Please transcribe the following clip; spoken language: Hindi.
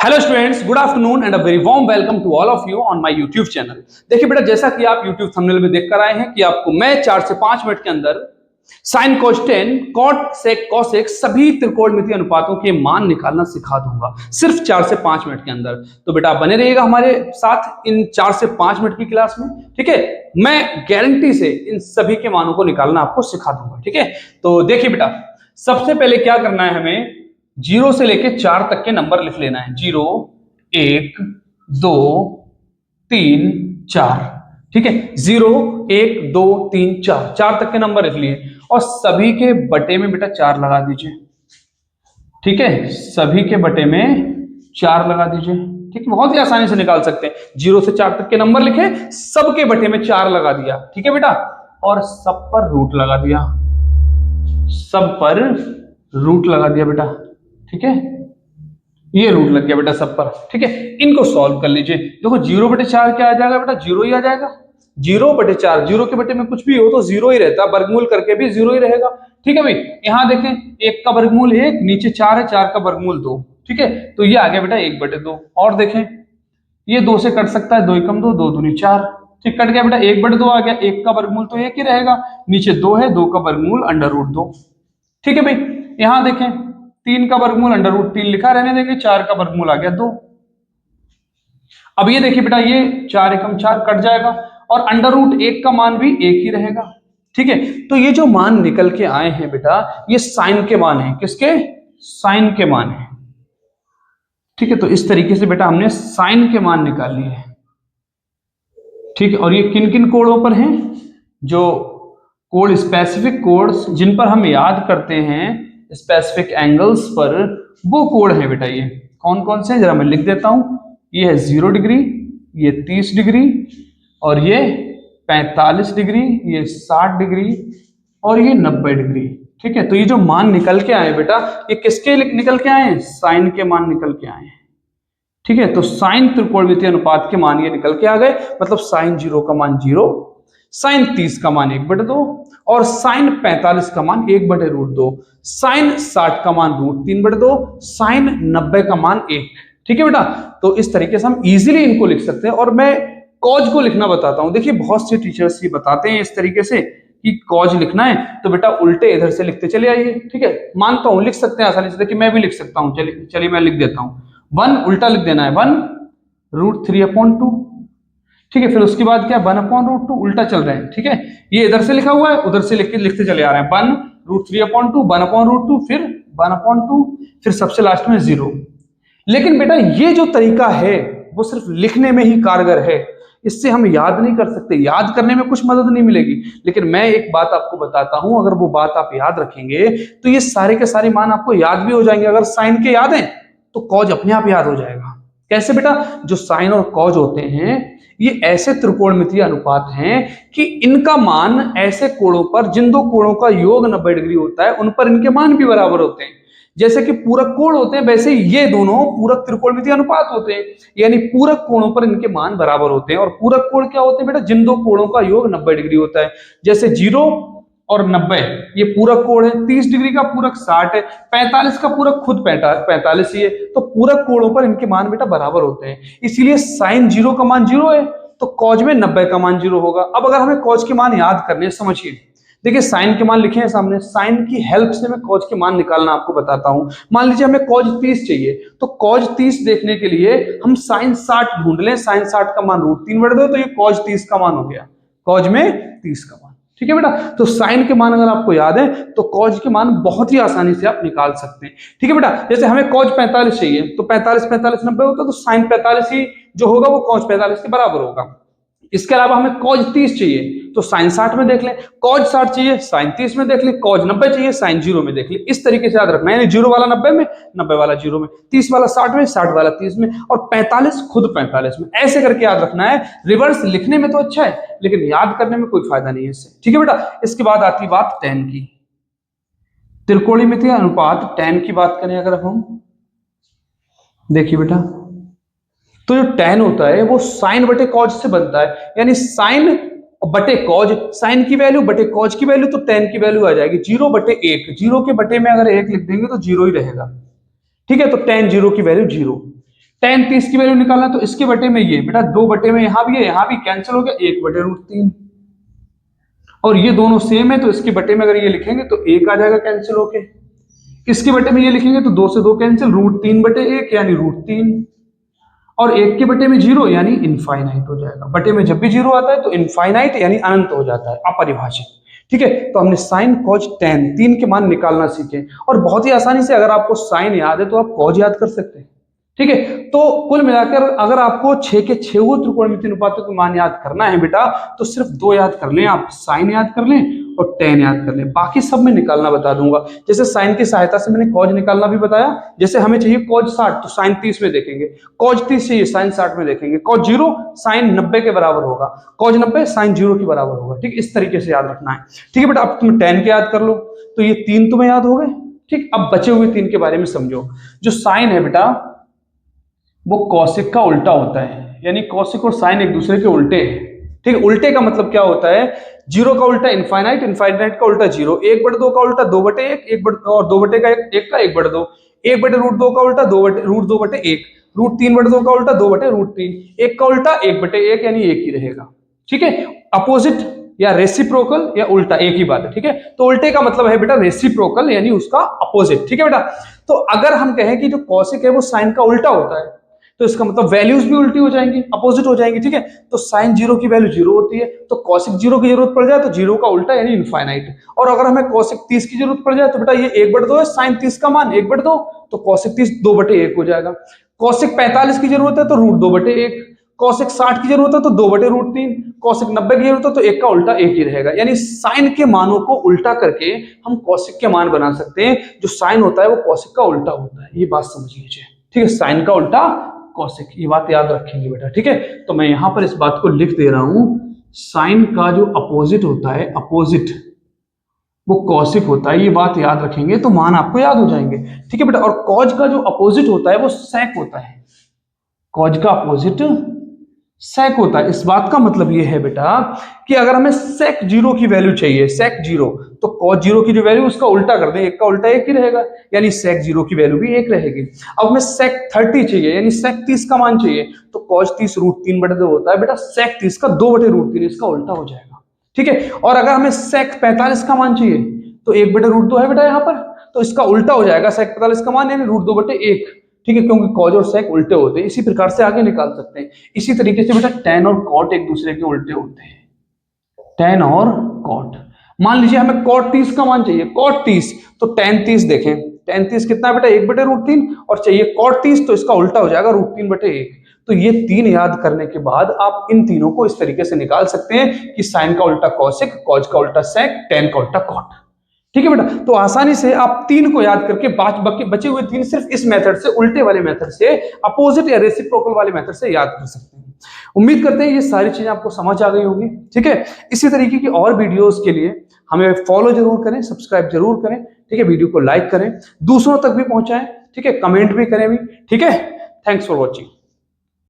Hello students, good afternoon and a very warm welcome to all of you on my YouTube channel. देखिए बेटा, जैसा कि आप यूट्यूब थंबनेल में देख कर आए हैं कि आपको मैं 4 से 5 मिनट के अंदर sine cos 10 cot sec cosec सभी त्रिकोणमितीय अनुपातों के मान निकालना सिखा दूंगा सिर्फ 4 से 5 मिनट के अंदर। तो बेटा बने रहिएगा हमारे साथ इन 4 से 5 मिनट की क्लास में, ठीक है। मैं गारंटी से इन सभी के मानों को निकालना आपको सिखा दूंगा, ठीक है। तो देखिए बेटा, सबसे पहले क्या करना है, हमें 0 से लेके 4 तक के नंबर लिख लेना है। 0 1 2 3 4, ठीक है। 0 1 2 3 4, 4 तक के नंबर लिख लिए और सभी के बटे में बेटा 4 लगा दीजिए, ठीक है। सभी के बटे में 4 लगा दीजिए, ठीक है। बहुत ही आसानी से निकाल सकते हैं। 0 से 4 तक के नंबर लिखे, सबके बटे में 4 लगा दिया, ठीक है बेटा, और सब पर रूट लगा दिया, सब पर रूट लगा दिया बेटा, ठीक है। ये रूट लग गया बेटा सब पर, ठीक है। इनको सॉल्व कर लीजिए। देखो 0 बटे 4 क्या आ जाएगा बेटा, 0 ही आ जाएगा। 0 बटे 4, 0 के बटे में कुछ भी हो तो 0 ही रहता है, वर्गमूल करके भी 0 ही रहेगा, ठीक है भाई। यहाँ देखें, 1 का वर्गमूल 1, नीचे 4 है, 4 का वर्गमूल 2, ठीक है। तो ये आ गया बेटा 1 बटे 2। और देखें, ये 2 से कट सकता है, 2 एकम 2, 2 दूनी 4, ठीक, कट गया बेटा। 1 बटे 2 आ गया, 1 का वर्गमूल तो 1 ही रहेगा, नीचे 2 है, 2 का वर्गमूल √2, ठीक है भाई। यहां देखें, 3 का वर्गमूल √3 लिखा, रहने देंगे, 4 का वर्गमूल आ गया 2। अब ये देखिए बेटा, ये 4 एकम 4 कट जाएगा और √1 का मान भी 1 ही रहेगा, ठीक है। तो ये जो मान निकल के आए हैं बेटा, ये साइन के मान है। किसके? साइन के मान है, ठीक है। तो इस तरीके से बेटा हमने साइन के मान निकाल लिए हैं, ठीक है। और ये किन किन कोणों पर हैं? जो कोण, स्पेसिफिक कोड्स जिन पर हम याद करते हैं स्पेसिफिक एंगल्स पर, वो कोण है बेटा। ये कौन कौन से हैं जरा मैं लिख देता हूं। ये है 0 डिग्री, ये 30 डिग्री, और ये 45 डिग्री, ये 60 डिग्री, और ये 90 डिग्री, ठीक है। तो ये जो मान निकल के आए बेटा, ये किसके निकल के आए हैं? साइन के मान निकल के आए हैं, ठीक है। तो साइन त्रिकोणमितीय अनुपात के मान ये निकल के आ गए। मतलब साइन 0 का मान 0, साइन 30 का मान 1/2, और साइन 45 का मान 1/√2, साइन 60 का मान √3/2, साइन 90 का मान 1, ठीक है बेटा। तो इस तरीके से हम इजीली इनको लिख सकते हैं। और मैं कॉज को लिखना बताता हूं। देखिए बहुत से टीचर्स ये बताते हैं इस तरीके से कि कॉज लिखना है तो बेटा उल्टे इधर से लिखते चले आइए, ठीक है। मानता हूं लिख सकते हैं आसानी से, देखिए मैं भी लिख सकता हूं। चलिए मैं लिख देता हूं। 1 उल्टा लिख देना है, 1√3/2, ठीक है। फिर उसके बाद क्या, 1/√2, उल्टा चल रहे हैं, ठीक है। ये इधर से लिखा हुआ है, उधर से लिखते चले आ रहे हैं। 1√3/2, 1/√2, फिर 1/2, फिर सबसे लास्ट में 0। लेकिन बेटा ये जो तरीका है वो सिर्फ लिखने में ही कारगर है, इससे हम याद नहीं कर सकते। याद करने में कुछ मदद नहीं मिलेगी। लेकिन मैं एक बात आपको बताता हूं, अगर वो बात आप याद रखेंगे तो ये सारे के सारे मान आपको याद भी हो जाएंगे। अगर साइन के याद है तो कॉज अपने आप याद हो जाएगा। कैसे बेटा? जो साइन और कॉज होते हैं ये ऐसे त्रिकोणमितीय अनुपात हैं कि इनका मान ऐसे कोणों पर, जिन दो कोणों का योग 90 डिग्री होता है, उन पर इनके मान भी बराबर होते हैं। जैसे कि पूरक कोण होते हैं, वैसे ये दोनों पूरक त्रिकोणमितीय अनुपात होते हैं, यानी पूरक कोणों पर इनके मान बराबर होते हैं। और पूरक कोण क्या होते हैं बेटा? जिन दो कोणों का योग 90 डिग्री होता है। जैसे 0 और 90 ये पूरक कोण है। 30 डिग्री का पूरक 60 है, 45 का पूरक खुद 45 ही है। तो पूरक कोणों पर इनके मान बेटा बराबर होते हैं। इसीलिए साइन 0 का मान 0 है तो कॉज में 90 का मान 0 होगा। अब अगर हमें कॉज के मान याद करने, समझिए, देखिए साइन के मान लिखे हैं सामने, साइन की हेल्प से मैं कॉज के मान निकालना आपको बताता हूं। मान लीजिए हमें कॉज 30 चाहिए, तो कॉज 30 देखने के लिए हम साइन 60 ढूंढ लें। साइन 60 का मान √3/2, तो ये कॉज 30 का मान हो गया, कॉज में 30 का मान, ठीक है बेटा। तो साइन के मान अगर आपको याद है तो कॉज के मान बहुत ही आसानी से आप निकाल सकते हैं, ठीक है बेटा। जैसे हमें कॉज 45 चाहिए तो 45 45 90 होता है, तो साइन 45 ही जो होगा वो कॉज 45 के बराबर होगा। इसके अलावा हमें कॉज 30 चाहिए तो साइन 60 में देख लें, कॉज 60 चाहिए साइन 30 में देख लें, कॉज 90 चाहिए साइन 0 में देख लें। इस तरीके से याद रखना है, यानी 0 वाला 90 में, 90 वाला 0 में, 30 वाला 60 में, 60 वाला 30 में, और 45 खुद 45 में। ऐसे करके याद रखना है। रिवर्स लिखने में तो अच्छा है लेकिन याद करने में कोई फायदा नहीं है इससे, ठीक है बेटा। इसके बाद आती बात tan की। त्रिकोणमितीय अनुपात tan की बात करें अगर हम, देखिए बेटा, तो जो tan होता है वो साइन बटे कॉज से बनता है, यानी साइन बटे कॉज, साइन की वैल्यू बटे कॉज की वैल्यू, तो tan की वैल्यू आ जाएगी 0/1। 0 के बटे में अगर 1 लिख देंगे तो 0 ही रहेगा, ठीक है। तो tan 0 की वैल्यू 0। tan 30 की वैल्यू निकालना, तो इसके बटे में ये बेटा 2 बटे में यहां भी है, यहां भी कैंसिल हो गया, 1/√3। और ये दोनों सेम है, तो इसके बटे में अगर ये लिखेंगे तो 1 आ जाएगा कैंसिल होके। इसके बटे में ये लिखेंगे तो 2 से 2 कैंसिल, √3/1 यानी √3। और 1 के बटे में 0 यानी इनफाइनाइट हो जाएगा। बटे में जब भी 0 आता है तो इनफाइनाइट यानी अनंत हो जाता है, अपरिभाषित। ठीक है, तो हमने साइन कॉज टेन 3 के मान निकालना सीखे, और बहुत ही आसानी से, अगर आपको साइन याद है तो आप कॉज याद कर सकते हैं। ठीक है, तो कुल मिलाकर अगर आपको 6 के 6 त्रिकोणमितीय अनुपातों के मान याद करना है बेटा, तो सिर्फ 2 याद कर लें आप, साइन याद कर लें और टेन याद कर लें, बाकी सब मैं निकालना बता दूंगा। जैसे साइन की सहायता से मैंने कॉज निकालना भी बताया। जैसे हमें चाहिए कॉज 60 तो साइन 30 में देखेंगे, कॉज 30 चाहिए साइन 60 में देखेंगे, कॉज 0 साइन 90 के बराबर होगा, कॉज 90 साइन 0 के बराबर होगा। ठीक, इस तरीके से याद रखना है। ठीक है बेटा, अब तुम टेन के याद कर लो, तो ये 3 तुम्हें याद हो गए। ठीक, अब बचे हुए 3 के बारे में समझो। जो साइन है बेटा वो कॉसिक का उल्टा होता है, यानी कॉसिक और साइन एक दूसरे के उल्टे हैं। ठीक है, उल्टे का मतलब क्या होता है, 0 का उल्टा इनफाइनाइट, इनफाइनाइट का उल्टा 0, 1/2 का उल्टा 2/1, 1 और 2 बटे का 1 का 1/2, 1/√2 का उल्टा 2/√2/1, √3/2 का उल्टा 2/√3, 1 का उल्टा 1/1 यानी 1 ही रहेगा। ठीक है, अपोजिट या रेसिप्रोकल या उल्टा एक ही बात है। ठीक है, तो उल्टे का मतलब है बेटा रेसिप्रोकल यानी उसका अपोजिट। ठीक है बेटा, तो अगर हम कहें कि जो कॉसिक है वो साइन का उल्टा होता है, तो इसका मतलब वैल्यूज भी उल्टी हो जाएंगी, अपोजिट हो जाएंगी। ठीक है, तो साइन 0 की वैल्यू 0 होती है, तो कॉसिक 0 की जरूरत पड़ जाए तो 0 का उल्टा यानी इनफाइनाइट। और अगर हमें कॉसिक 30 की जरूरत पड़ जाए तो बेटा ये 1/2 है, साइन 30 का मान 1/2, तो कॉसिक 30 2/1 हो जाएगा। कॉसिक 45 की जरूरत है तो √2/1, कॉसिक 60 की जरूरत है तो 2/√3, कॉसिक 90 की जरूरत है तो 1 का उल्टा 1 ही रहेगा। यानी साइन के मानों को उल्टा करके हम कॉसिक के मान बना सकते हैं। जो साइन होता है वो कॉसिक का उल्टा होता है, ये बात समझ लीजिए। ठीक है, साइन का उल्टा कॉसिक, ये बात याद रखेंगे बेटा। ठीक है, तो मैं यहां पर इस बात को लिख दे रहा हूं, साइन का जो अपोजिट होता है, अपोजिट वो कॉसिक होता है, ये बात याद रखेंगे तो मान आपको याद हो जाएंगे। ठीक है बेटा, और कॉज का जो अपोजिट होता है वो सेक होता है, कॉज का अपोजिट सेक होता है। इस बात का मतलब ये है बेटा कि अगर हमें सेक 0 की वैल्यू चाहिए, सेक 0, तो कॉज 0 की जो वैल्यू उसका उल्टा कर दें, 1 का उल्टा 1 ही रहेगा, यानी सेक 0 की वैल्यू भी 1 रहेगी। अब हमें सेक 30 चाहिए, यानी सेक 30 का मान चाहिए, तो कॉज 30 √3/2 होता है बेटा, सेक 30 का 2/√3 इसका उल्टा हो जाएगा। ठीक है, और अगर हमें सेक 45 का मान चाहिए तो 1/√2 है बेटा यहाँ पर, तो इसका उल्टा हो जाएगा सेक 45 का मान यानी √2/1। ठीक है, क्योंकि कॉज और सेक उल्टे होते हैं, इसी प्रकार से आगे निकाल सकते हैं। इसी तरीके से बेटा टेन और कॉट एक दूसरे के उल्टे होते हैं, टेन और कॉट। मान लीजिए हमें कॉट 30 का मान चाहिए, कॉट 30, तो टेन 30 देखें, टेन 30 कितना है बेटा 1/√3, और चाहिए कॉट 30 तो इसका उल्टा हो जाएगा √3/1। तो ये 3 याद करने के बाद आप इन तीनों को इस तरीके से निकाल सकते हैं कि साइन का उल्टा कॉसिक, कॉज का उल्टा सेक, टेन का उल्टा कॉट। ठीक है बेटा, तो आसानी से आप 3 को याद करके बचे हुए 3 सिर्फ इस मेथड से, उल्टे वाले मेथड से, अपोजिट या रेसिप्रोकल वाले मेथड से याद कर सकते हैं। उम्मीद करते हैं ये सारी चीजें आपको समझ आ गई होगी। ठीक है, इसी तरीके की और वीडियोस के लिए हमें फॉलो जरूर करें, सब्सक्राइब जरूर करें। ठीक है, वीडियो को लाइक करें, दूसरों तक भी पहुंचाएं। ठीक है, कमेंट भी करें भी। ठीक है, थैंक्स फॉर वॉचिंग।